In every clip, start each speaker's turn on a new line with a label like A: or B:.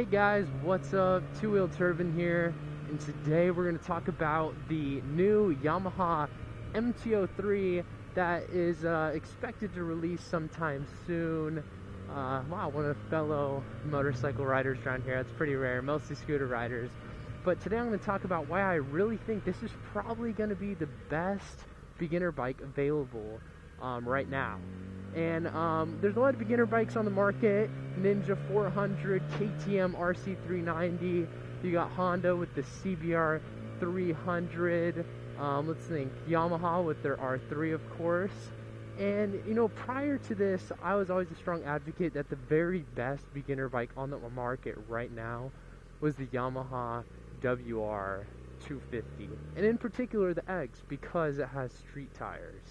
A: Hey guys, what's up? Two Wheel Turbine here, and today we're going to talk about the new Yamaha MT-03 that is expected to release sometime soon. Wow, one of the fellow motorcycle riders around here. That's pretty rare, mostly scooter riders. But today I'm going to talk about why I really think this is probably going to be the best beginner bike available right now. And there's a lot of beginner bikes on the market. Ninja 400, KTM RC390. You got Honda with the CBR 300. Let's think, Yamaha with their R3, of course. And you know, prior to this, I was always a strong advocate that the very best beginner bike on the market right now was the Yamaha WR 250, and in particular the X, because it has street tires.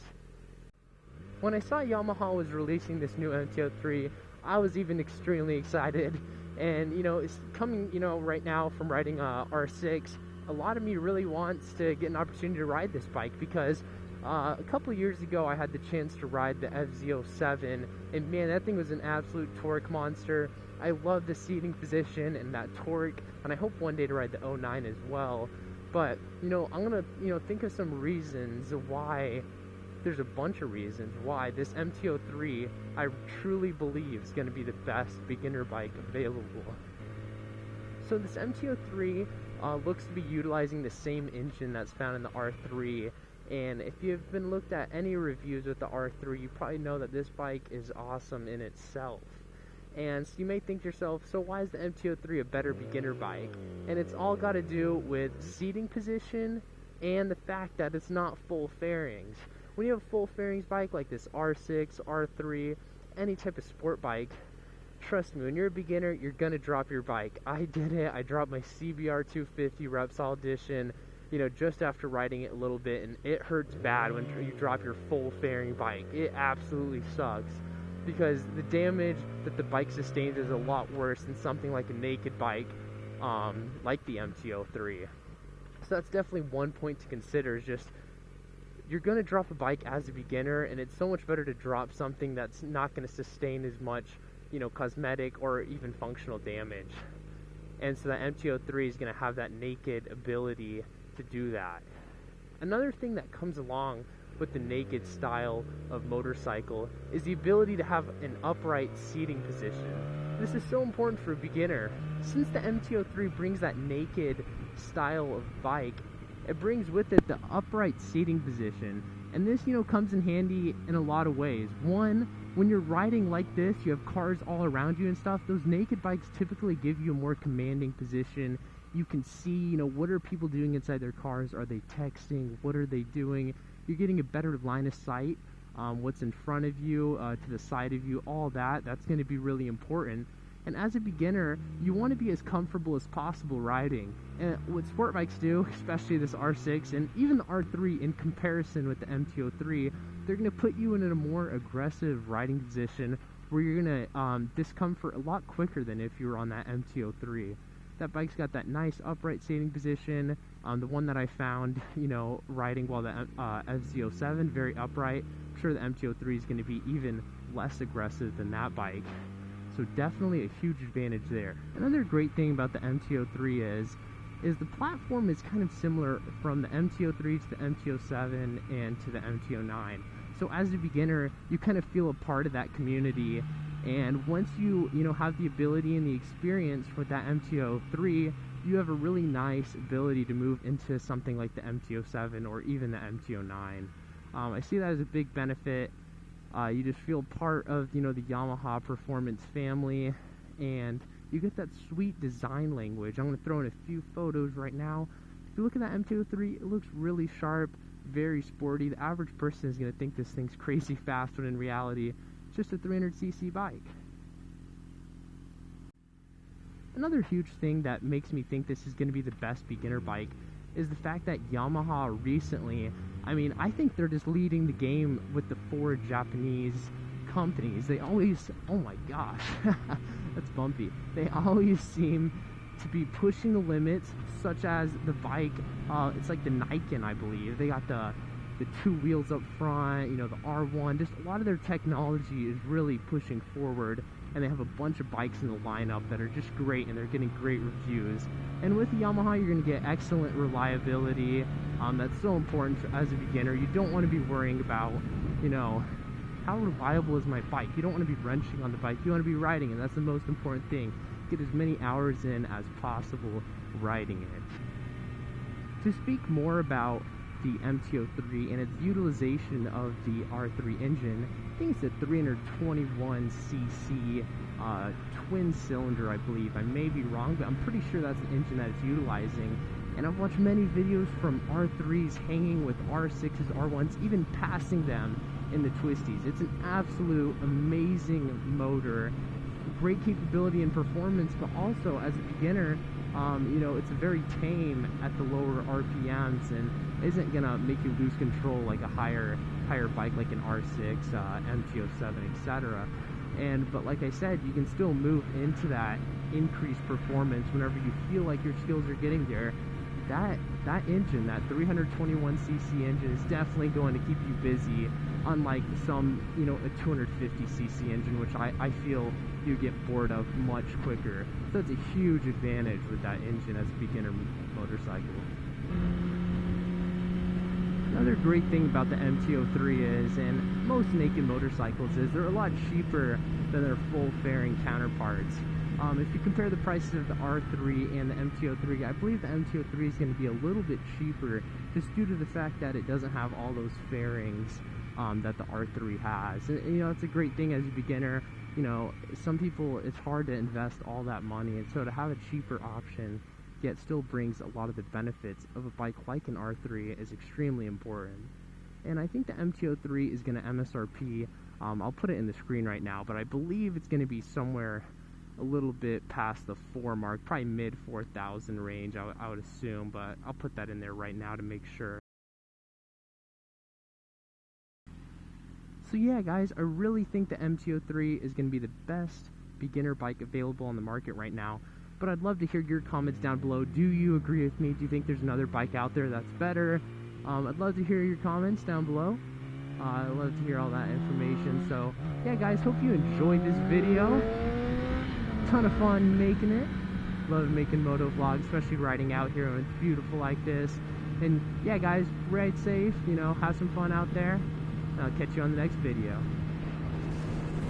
A: When I saw Yamaha was releasing this new MT-03, I was even extremely excited. And you know, it's coming, you know, right now from riding R6, a lot of me really wants to get an opportunity to ride this bike because a couple years ago I had the chance to ride the FZ07, and man, that thing was an absolute torque monster. I love the seating position and that torque, and I hope one day to ride the 09 as well. But you know, I'm gonna, you know, think of some reasons why. There's a bunch of reasons why this MT-03 I truly believe is going to be the best beginner bike available. So this MT-03 looks to be utilizing the same engine that's found in the R3, and if you've been looked at any reviews with the R3, you probably know that this bike is awesome in itself. And so you may think to yourself, so why is the MT-03 a better beginner bike? And it's all got to do with seating position and the fact that it's not full fairings. When you have a full fairings bike like this R6, R3, any type of sport bike, trust me, when you're a beginner, you're going to drop your bike. I did it. I dropped my CBR 250 Repsol Edition, you know, just after riding it a little bit, and it hurts bad when you drop your full fairing bike. It absolutely sucks because the damage that the bike sustains is a lot worse than something like a naked bike like the MT-03. So that's definitely one point to consider, is just you're going to drop a bike as a beginner, and it's so much better to drop something that's not going to sustain as much, you know, cosmetic or even functional damage. And so the MT-03 is going to have that naked ability to do that. Another thing that comes along with the naked style of motorcycle is the ability to have an upright seating position. This is so important for a beginner. Since the MT-03 brings that naked style of bike, it brings with it the upright seating position, and this, you know, comes in handy in a lot of ways. One, when you're riding like this, you have cars all around you and stuff, those naked bikes typically give you a more commanding position. You can see, you know, what are people doing inside their cars? Are they texting? What are they doing? You're getting a better line of sight, what's in front of you, to the side of you, all that. That's going to be really important. And as a beginner, you want to be as comfortable as possible riding. And what sport bikes do, especially this R6 and even the R3 in comparison with the MT-03, they're going to put you in a more aggressive riding position where you're going to discomfort a lot quicker than if you were on that MT-03. That bike's got that nice upright seating position. The one that I found, you know, riding while the FZ07, very upright. I'm sure the MT-03 is going to be even less aggressive than that bike. So definitely a huge advantage there. Another great thing about the MT-03 is the platform is kind of similar from the MT-03 to the MT-07 and to the MT-09. So as a beginner, you kind of feel a part of that community, and once you know, have the ability and the experience with that MT-03, you have a really nice ability to move into something like the MT-07 or even the MT-09. I see that as a big benefit. You just feel part of, you know, the Yamaha performance family, and you get that sweet design language. I'm going to throw in a few photos right now. If you look at that MT-03, it looks really sharp, very sporty. The average person is going to think this thing's crazy fast, when in reality, it's just a 300cc bike. Another huge thing that makes me think this is going to be the best beginner bike is the fact that Yamaha recently, I mean, I think they're just leading the game with the 4 Japanese companies. They always, oh my gosh, that's bumpy. They always seem to be pushing the limits, such as the bike, it's like the Niken, I believe. They got the 2 wheels up front, you know, the R1, just a lot of their technology is really pushing forward and they have a bunch of bikes in the lineup that are just great, and they're getting great reviews. And with Yamaha, you're going to get excellent reliability. That's so important as a beginner. You don't want to be worrying about, you know, how reliable is my bike. You don't want to be wrenching on the bike. You want to be riding, and that's the most important thing. Get as many hours in as possible riding it. To speak more about the MT-03 and its utilization of the R3 engine, I think it's a 321cc twin cylinder, I believe. I may be wrong, but I'm pretty sure that's an engine that it's utilizing. And I've watched many videos from R3s hanging with R6s, R1s, even passing them in the twisties. It's an absolute amazing motor. Great capability and performance, but also as a beginner, you know, it's very tame at the lower RPMs and isn't gonna make you lose control like a higher bike like an R6, MT-07, etc. But like I said, you can still move into that increased performance whenever you feel like your skills are getting there. That engine, that 321cc engine, is definitely going to keep you busy, unlike some, you know, a 250cc engine, which I feel you get bored of much quicker. So it's a huge advantage with that engine as a beginner motorcycle. Another great thing about the MT-03 is, and most naked motorcycles, is they're a lot cheaper than their full fairing counterparts. If you compare the prices of the R3 and the MT-03, I believe the MT-03 is going to be a little bit cheaper just due to the fact that it doesn't have all those fairings that the R3 has. And, you know, it's a great thing as a beginner. You know, some people, it's hard to invest all that money, and so to have a cheaper option yet still brings a lot of the benefits of a bike like an R3 is extremely important. And I think the MT-03 is going to MSRP, I'll put it in the screen right now, but I believe it's going to be somewhere a little bit past the 4 mark, probably mid 4,000 range, I would assume, but I'll put that in there right now to make sure. So yeah, guys, I really think the MT-03 is going to be the best beginner bike available on the market right now. But I'd love to hear your comments down below. Do you agree with me? Do you think there's another bike out there that's better? I'd love to hear your comments down below. I'd love to hear all that information. So yeah, guys, hope you enjoyed this video. Ton of fun making it. Love making moto vlogs, especially riding out here when it's beautiful like this. And yeah, guys, ride safe, you know, have some fun out there. I'll catch you on the next video.